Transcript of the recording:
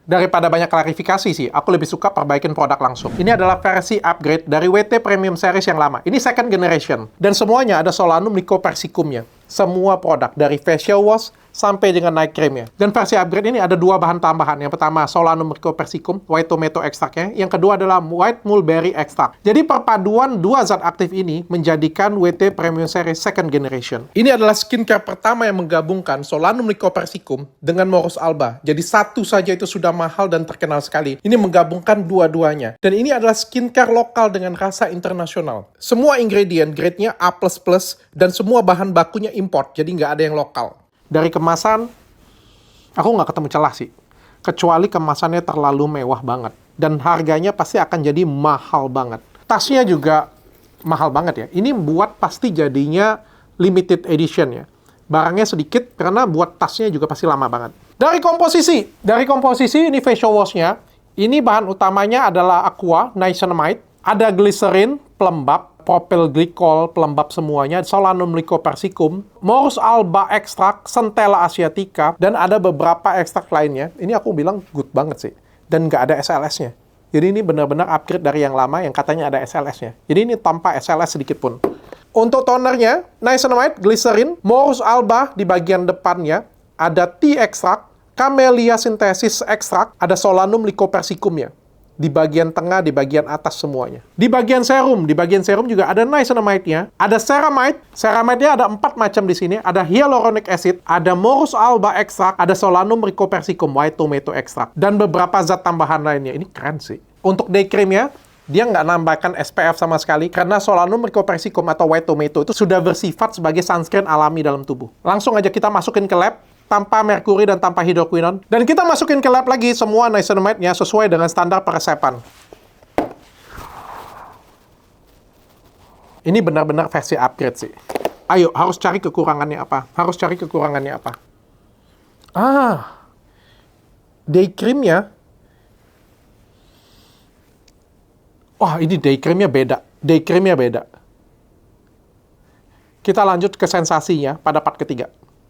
Daripada banyak klarifikasi sih, aku lebih suka perbaikin produk langsung. Ini adalah versi upgrade dari WT Premium Series yang lama. Ini second generation. Dan semuanya ada Solanum Lycopersicumnya. Semua produk, dari facial wash sampai dengan night creamnya. Dan versi upgrade ini ada dua bahan tambahan. Yang pertama, Solanum Lycopersicum, white tomato extractnya. Yang kedua adalah white mulberry extract. Jadi perpaduan dua zat aktif ini menjadikan WT Premium Series second generation. Ini adalah skincare pertama yang menggabungkan Solanum Lycopersicum dengan Morus alba. Jadi satu saja itu sudah mahal dan terkenal sekali. Ini menggabungkan dua-duanya. Dan ini adalah skincare lokal dengan rasa internasional. Semua ingredient grade-nya A++, dan semua bahan bakunya import, jadi nggak ada yang lokal. Dari kemasan, aku nggak ketemu celah sih. Kecuali kemasannya terlalu mewah banget. Dan harganya pasti akan jadi mahal banget. Tasnya juga mahal banget ya. Ini buat pasti jadinya limited edition ya. Barangnya sedikit karena buat tasnya juga pasti lama banget. Dari komposisi ini facial wash-nya. Ini bahan utamanya adalah aqua, niacinamide, ada glycerin, pelembab, propyl glycol, pelembab semuanya, Solanum Lycopersicum, Morus alba extract, Centella asiatica, dan ada beberapa ekstrak lainnya. Ini aku bilang good banget sih. Dan nggak ada SLS-nya. Jadi ini benar-benar upgrade dari yang lama yang katanya ada SLS-nya. Jadi ini tanpa SLS sedikit pun. Untuk tonernya, niacinamide, glycerin, Morus alba di bagian depannya, ada tea extract, Camellia synthesis extract, ada Solanum Lycopersicumnya. Di bagian tengah, di bagian atas semuanya. Di bagian serum juga ada niacinamide-nya, ada ceramide. Ceramide-nya ada 4 macam di sini. Ada hyaluronic acid, ada Morus alba extract, ada Solanum Lycopersicum, white tomato extract, dan beberapa zat tambahan lainnya. Ini keren sih. Untuk day cream-nya, dia nggak nambahkan SPF sama sekali, karena Solanum Lycopersicum atau white tomato itu sudah bersifat sebagai sunscreen alami dalam tubuh. Langsung aja kita masukin ke lab, tanpa merkuri dan tanpa hidroquinone. Dan kita masukin ke lab lagi semua niacinamide-nya sesuai dengan standar peresepan. Ini benar-benar versi upgrade sih. Ayo, harus cari kekurangannya apa? Day cream-nya. Wah, ini day cream-nya beda. Kita lanjut ke sensasinya pada part ketiga.